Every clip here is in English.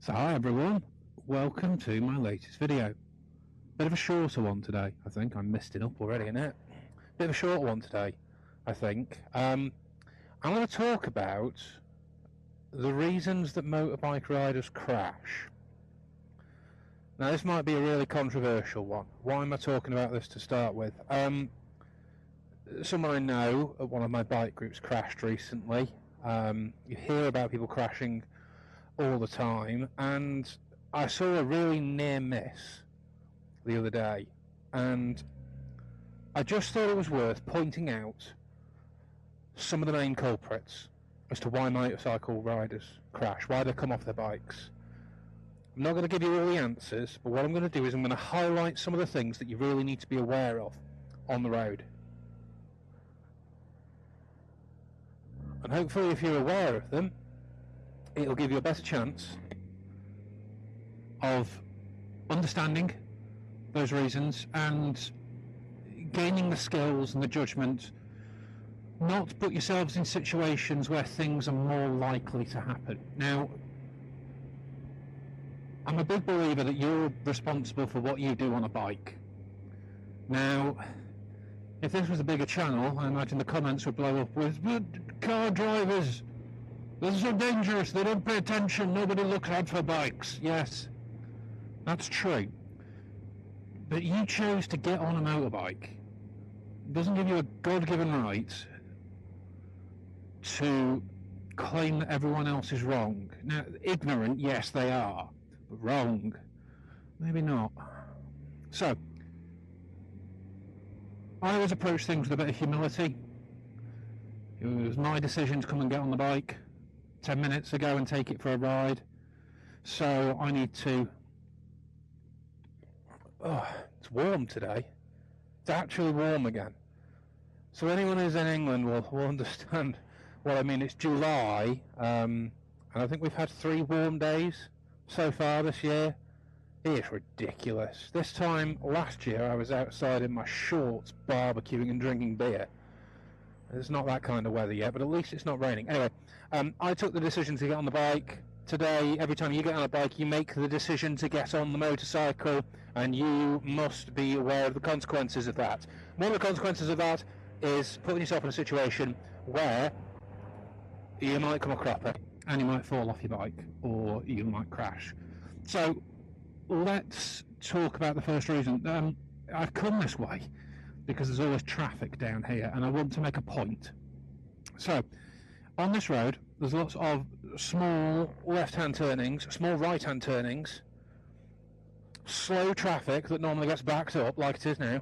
So hi everyone, welcome to my latest video. Bit of a shorter one today, I think. I messed it up already, innit? Bit of a short one today, I think. I'm going to talk about the reasons that motorbike riders crash. Now this might be a really controversial one. Why am I talking about this to start with? Someone I know at one of my bike groups crashed recently. You hear about people crashing all the time, and I saw a really near miss the other day, and I just thought it was worth pointing out some of the main culprits as to why motorcycle riders crash, why they come off their bikes. I'm not going to give you all the answers, but what I'm going to do is I'm going to highlight some of the things that you really need to be aware of on the road. And hopefully if you're aware of them, it'll give you a better chance of understanding those reasons and gaining the skills and the judgment not to put yourselves in situations where things are more likely to happen. Now, I'm a big believer that you're responsible for what you do on a bike. Now, if this was a bigger channel, I imagine the comments would blow up with, "But car drivers, they're so dangerous, they don't pay attention, nobody looks out for bikes." Yes, that's true. But you chose to get on a motorbike. It doesn't give you a God-given right to claim that everyone else is wrong. Now, ignorant, yes they are, but wrong, maybe not. So, I always approach things with a bit of humility. It was my decision to come and get on the bike 10 minutes ago and take it for a ride, so I need to... Oh, it's warm today. It's actually warm again. So anyone who's in England will understand what I mean. It's July, and I think we've had 3 warm days so far this year. It's ridiculous. This time last year I was outside in my shorts barbecuing and drinking beer. It's not that kind of weather yet, but at least it's not raining. Anyway, I took the decision to get on the bike. Today, every time you get on a bike, you make the decision to get on the motorcycle, and you must be aware of the consequences of that. One of the consequences of that is putting yourself in a situation where you might come a cropper, and you might fall off your bike, or you might crash. So, let's talk about the first reason. I've come this way because there's always traffic down here, and I want to make a point. So, on this road, there's lots of small left-hand turnings, small right-hand turnings, slow traffic that normally gets backed up, like it is now,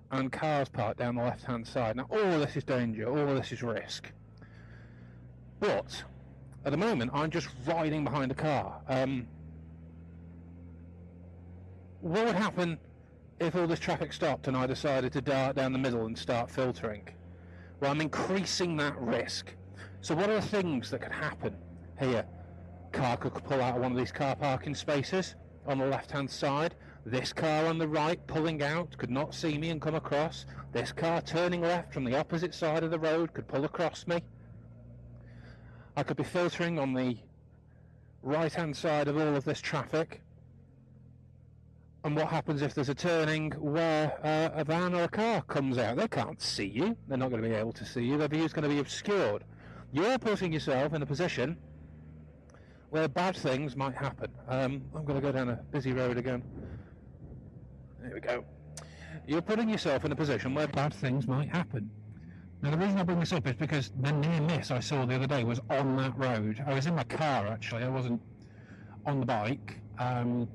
and cars parked down the left-hand side. Now, all of this is danger, all of this is risk. But, at the moment, I'm just riding behind a car. What would happen if all this traffic stopped and I decided to dart down the middle and start filtering? Well, I'm increasing that risk. So what are the things that could happen here? Car could pull out of one of these car parking spaces on the left hand side. This car on the right pulling out could not see me and come across. This car turning left from the opposite side of the road could pull across me. I could be filtering on the right hand side of all of this traffic. And what happens if there's a turning where a van or a car comes out? They can't see you. They're not going to be able to see you. Their view is going to be obscured. You're putting yourself in a position where bad things might happen. I'm going to go down a busy road again. There we go. You're putting yourself in a position where bad things might happen. Now, the reason I bring this up is because the near miss I saw the other day was on that road. I was in my car, actually. I wasn't on the bike. And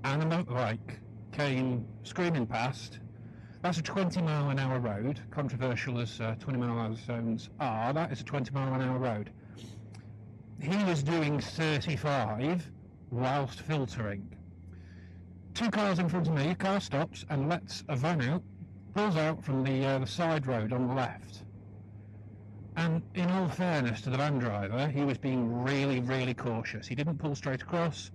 a motorbike came screaming past. That's a 20 mile an hour road, controversial as 20 mile an hour zones are. That is a 20 mile an hour road. He was doing 35 whilst filtering. 2 cars in front of me, car stops and lets a van out, pulls out from the side road on the left. And in all fairness to the van driver, he was being really, really cautious. He didn't pull straight across.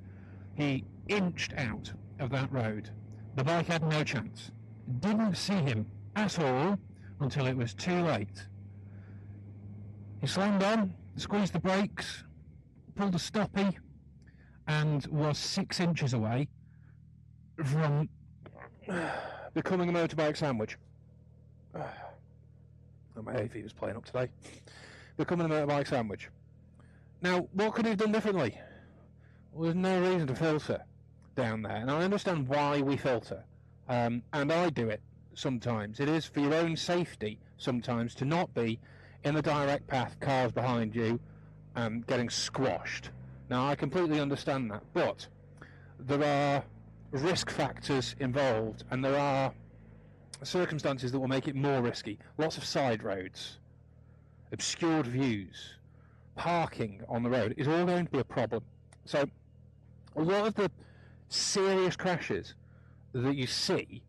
He inched out of that road. The bike had no chance. Didn't see him at all until it was too late. He slammed on, squeezed the brakes, pulled a stoppie, and was 6 inches away from becoming a motorbike sandwich. My hay fever's playing up today. Becoming a motorbike sandwich. Now, what could he have done differently? Well, there's no reason to filter down there, and I understand why we filter, and I do it sometimes. It is for your own safety sometimes to not be in the direct path, cars behind you, getting squashed. Now, I completely understand that, but there are risk factors involved, and there are circumstances that will make it more risky. Lots of side roads, obscured views, parking on the road is all going to be a problem. So a lot of the serious crashes that you see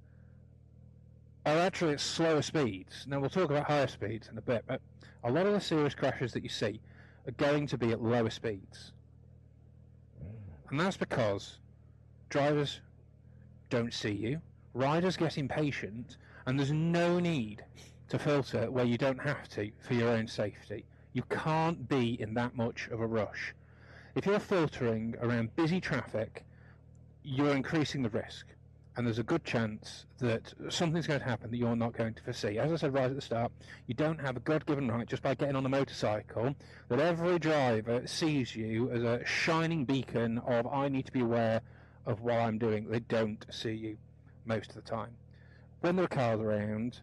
are actually at slower speeds. Now, we'll talk about higher speeds in a bit, but a lot of the serious crashes that you see are going to be at lower speeds. And that's because drivers don't see you, riders get impatient, and there's no need to filter where you don't have to for your own safety. You can't be in that much of a rush. If you're filtering around busy traffic, you're increasing the risk, and there's a good chance that something's going to happen that you're not going to foresee. As I said right at the start, you don't have a God-given right just by getting on a motorcycle that every driver sees you as a shining beacon of, I need to be aware of what I'm doing. They don't see you most of the time. When there are cars around,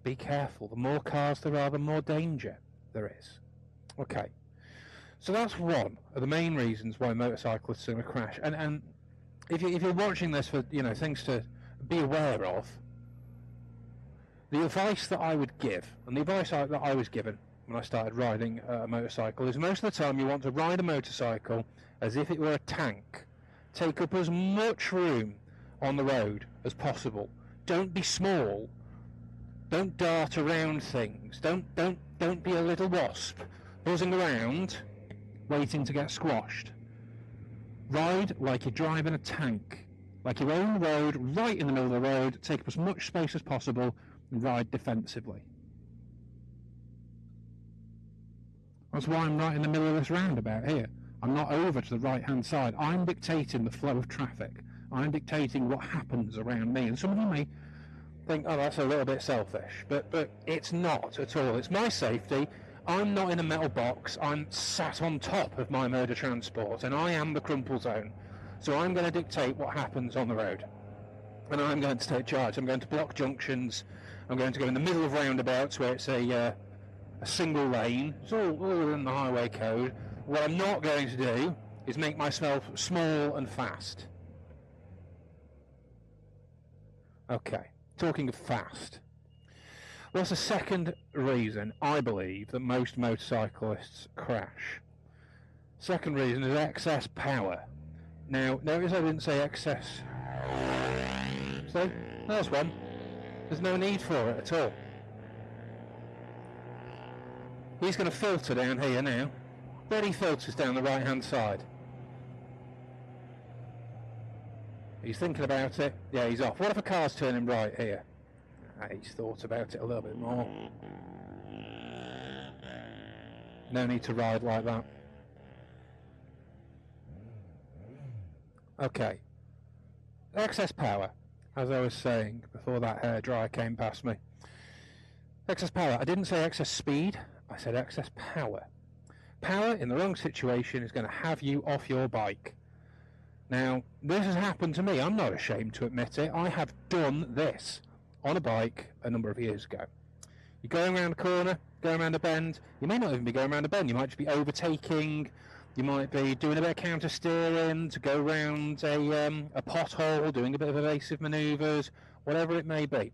be careful. The more cars there are, the more danger there is. Okay, so that's one of the main reasons why motorcyclists are going to crash. And if you're watching this for things to be aware of, the advice that I would give, and the advice that I was given when I started riding a motorcycle, is most of the time you want to ride a motorcycle as if it were a tank. Take up as much room on the road as possible. Don't be small. Don't dart around things. Don't be a little wasp buzzing around waiting to get squashed. Ride like you're driving a tank, like your own road, right in the middle of the road. Take up as much space as possible and ride defensively. That's why I'm right in the middle of this roundabout here. I'm not over to the right-hand side. I'm dictating the flow of traffic. I'm dictating what happens around me. And some of you may think, oh, that's a little bit selfish. But it's not at all. It's my safety. I'm not in a metal box. I'm sat on top of my mode of transport, and I am the crumple zone. So I'm going to dictate what happens on the road. And I'm going to take charge. I'm going to block junctions. I'm going to go in the middle of roundabouts where it's a single lane. It's all within the highway code. What I'm not going to do is make myself small and fast. Okay, talking of fast. What's the second reason I believe that most motorcyclists crash? Second reason is excess power. Now, notice I didn't say excess. So, there's one. There's no need for it at all. He's going to filter down here now. Then he filters down the right-hand side. He's thinking about it. Yeah, he's off. What if a car's turning right here? He's thought about it a little bit more. No need to ride like that. Okay. Excess power, as I was saying before that hairdryer came past me. Excess power. I didn't say excess speed. I said excess power. Power in the wrong situation is going to have you off your bike. Now, this has happened to me. I'm not ashamed to admit it. I have done this on a bike a number of years ago. You're going around a corner, going around a bend. You may not even be going around a bend. You might just be overtaking. You might be doing a bit of counter steering to go around a pothole, doing a bit of evasive manoeuvres, whatever it may be.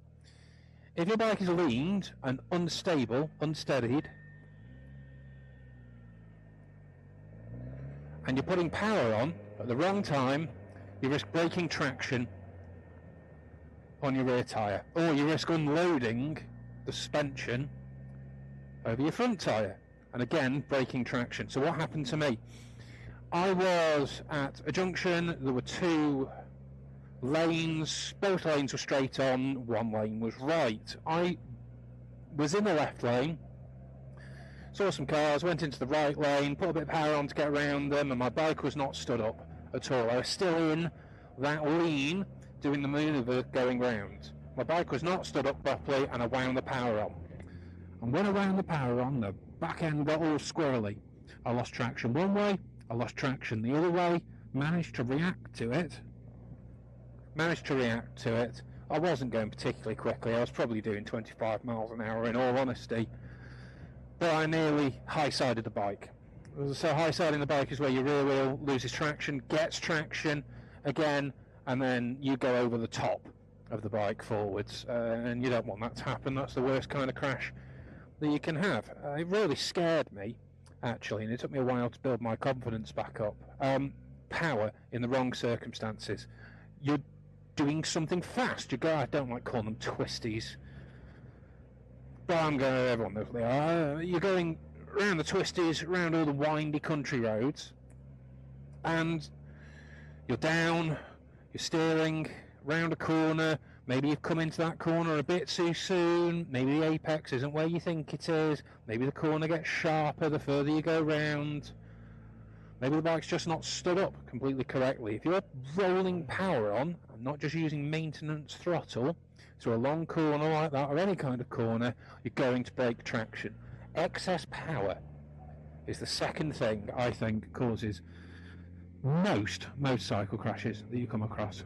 If your bike is leaned and unstable, unsteadied, and you're putting power on at the wrong time, you risk breaking traction on your rear tyre, or you risk unloading the suspension over your front tyre, and again breaking traction. So what happened to me? I was at a junction. There were two lanes. Both lanes were straight on. One lane was right. I was in the left lane. saw some cars, went into the right lane, put a bit of power on to get around them, and my bike was not stood up at all. I was still in that lean, doing the manoeuvre going round. My bike was not stood up properly, and I wound the power on. And when I wound the power on, the back end got all squirrely. I lost traction one way, I lost traction the other way, managed to react to it. I wasn't going particularly quickly. I was probably doing 25 miles an hour in all honesty. But I nearly high-sided the bike. So high-siding the bike is where your rear wheel loses traction, gets traction again, and then you go over the top of the bike forwards. And you don't want that to happen. That's the worst kind of crash that you can have. It really scared me, actually, and it took me a while to build my confidence back up. Power in the wrong circumstances. You're doing something fast. I don't like calling them twisties, but everyone knows what they are. You're going around the twisties, around all the windy country roads, and you're down, you're steering round a corner. Maybe you've come into that corner a bit too soon. Maybe the apex isn't where you think it is. Maybe the corner gets sharper the further you go round. Maybe the bike's just not stood up completely correctly. If you're rolling power on, and not just using maintenance throttle, through a long corner like that, or any kind of corner, you're going to break traction. Excess power is the second thing I think causes most motorcycle crashes that you come across.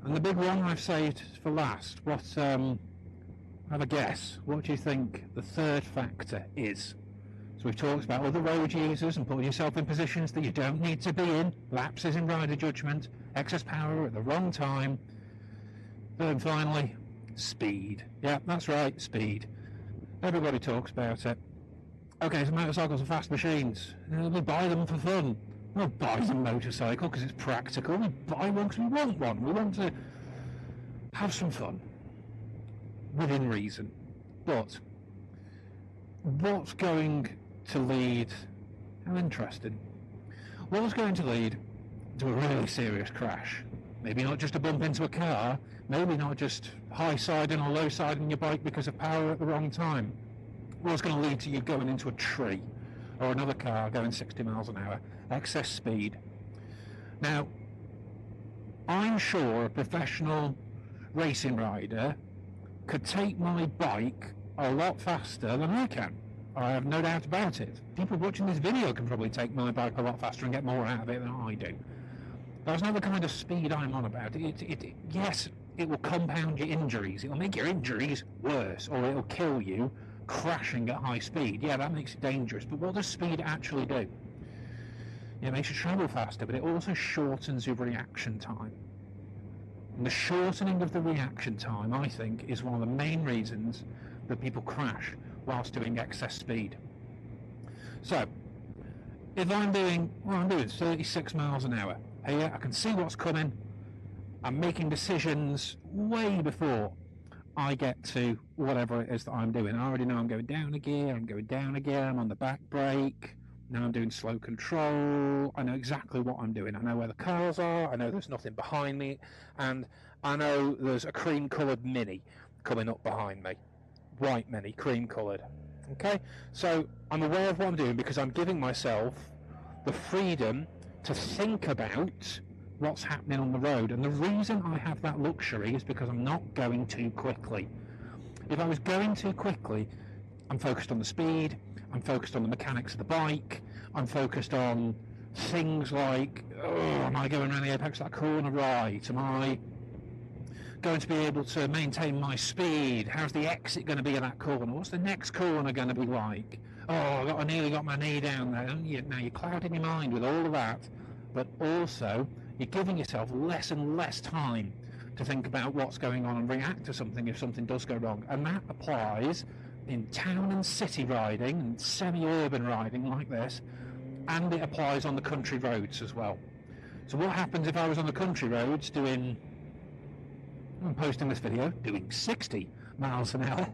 And the big one I've saved for last. Have a guess. What do you think the third factor is? So we've talked about other road users and putting yourself in positions that you don't need to be in, lapses in rider judgment, excess power at the wrong time. And finally, speed. Yeah, that's right, speed. Everybody talks about it. Okay, so motorcycles are fast machines. We buy them for fun. We don't buy a motorcycle because it's practical. We buy one because we want one. We want to have some fun within reason. But what's going to lead... How interesting. What's going to lead to a really serious crash? Maybe not just a bump into a car, maybe not just high-siding or low-siding your bike because of power at the wrong time. What's going to lead to you going into a tree or another car going 60 miles an hour? Excess speed. Now, I'm sure a professional racing rider could take my bike a lot faster than I can. I have no doubt about it. People watching this video can probably take my bike a lot faster and get more out of it than I do. That's not the kind of speed I'm on about. Yes, it will compound your injuries. It will make your injuries worse, or it will kill you crashing at high speed. Yeah, that makes it dangerous. But what does speed actually do? It makes you travel faster, but it also shortens your reaction time. And the shortening of the reaction time, I think, is one of the main reasons that people crash whilst doing excess speed. So, if I'm doing 36 miles an hour here, I can see what's coming. I'm making decisions way before I get to whatever it is that I'm doing. I already know I'm going down a gear, I'm on the back brake, now I'm doing slow control. I know exactly what I'm doing. I know where the cars are, I know there's nothing behind me, and I know there's a cream-coloured Mini coming up behind me. White Mini, cream-coloured. Okay? So I'm aware of what I'm doing because I'm giving myself the freedom to think about what's happening on the road. And the reason I have that luxury is because I'm not going too quickly. If I was going too quickly, I'm focused on the speed, I'm focused on the mechanics of the bike, I'm focused on things like, am I going around the apex of that corner right? Am I going to be able to maintain my speed? How's the exit going to be in that corner? What's the next corner going to be like? I nearly got my knee down there. Now you're clouding your mind with all of that, but also you're giving yourself less and less time to think about what's going on and react to something if something does go wrong. And that applies in town and city riding and semi-urban riding like this, and it applies on the country roads as well. So what happens if I was on the country roads I'm posting this video doing 60 miles an hour?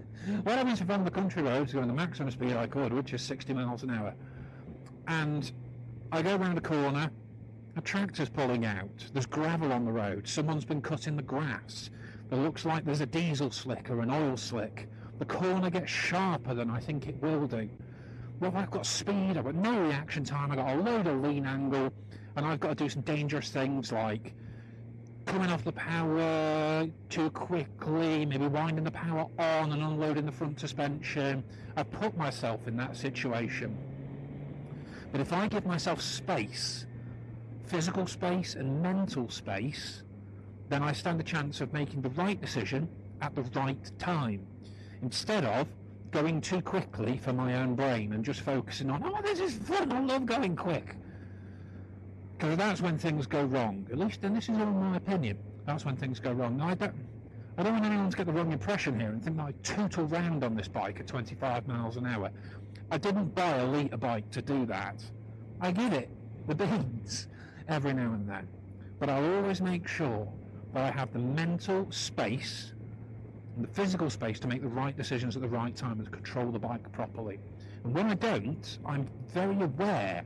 What happens if I'm on the country roads going the maximum speed I could, which is 60 miles an hour, and I go around a corner, a tractor's pulling out, there's gravel on the road, someone's been cutting the grass, it looks like there's a diesel slick or an oil slick The corner gets sharper than I think it will do. Well, I've got speed, I've got no reaction time, I've got a load of lean angle, and I've got to do some dangerous things like coming off the power too quickly, maybe winding the power on and unloading the front suspension. I've put myself in that situation. But if I give myself space, physical space and mental space, then I stand a chance of making the right decision at the right time, instead of going too quickly for my own brain and just focusing on, oh, this is fun, I love going quick. Because that's when things go wrong. At least, and this is all my opinion, that's when things go wrong. Now, I don't want anyone to get the wrong impression here and think that I tootle round on this bike at 25 miles an hour. I didn't buy a litre bike to do that. I give it the beans every now and then. But I'll always make sure that I have the mental space and the physical space to make the right decisions at the right time and to control the bike properly. And when I don't, I'm very aware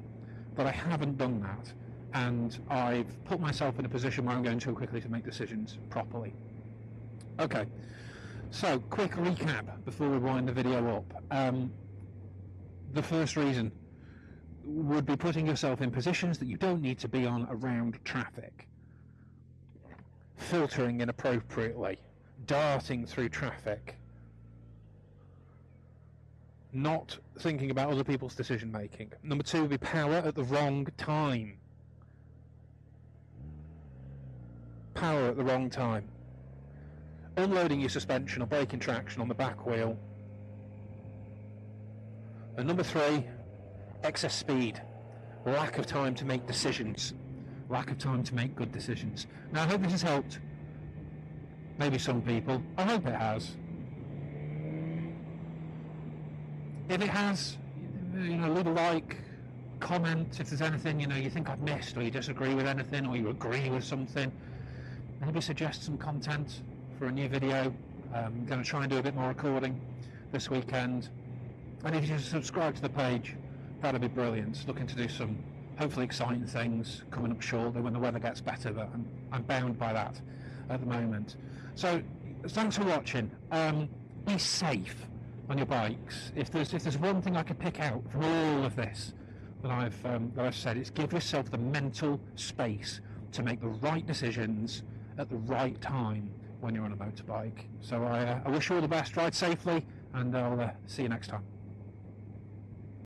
that I haven't done that, and I've put myself in a position where I'm going too quickly to make decisions properly. Okay, so quick recap before we wind the video up. The first reason would be putting yourself in positions that you don't need to be on around traffic. Filtering inappropriately, darting through traffic, not thinking about other people's decision making. Number two would be power at the wrong time. Power at the wrong time. Unloading your suspension or braking traction on the back wheel. And number three, excess speed. Lack of time to make decisions. Lack of time to make good decisions. Now, I hope this has helped maybe some people. I hope it has. If it has, leave a like, comment if there's anything you think I've missed, or you disagree with anything, or you agree with something. Maybe suggest some content for a new video. I'm going to try and do a bit more recording this weekend. And if you just subscribe to the page, that'd be brilliant. Looking to do some hopefully exciting things coming up shortly when the weather gets better, but I'm bound by that at the moment. So thanks for watching. Be safe on your bikes. If there's one thing I could pick out from all of this that I've said, it's give yourself the mental space to make the right decisions at the right time when you're on a motorbike. So I wish you all the best. Ride safely, and I'll see you next time.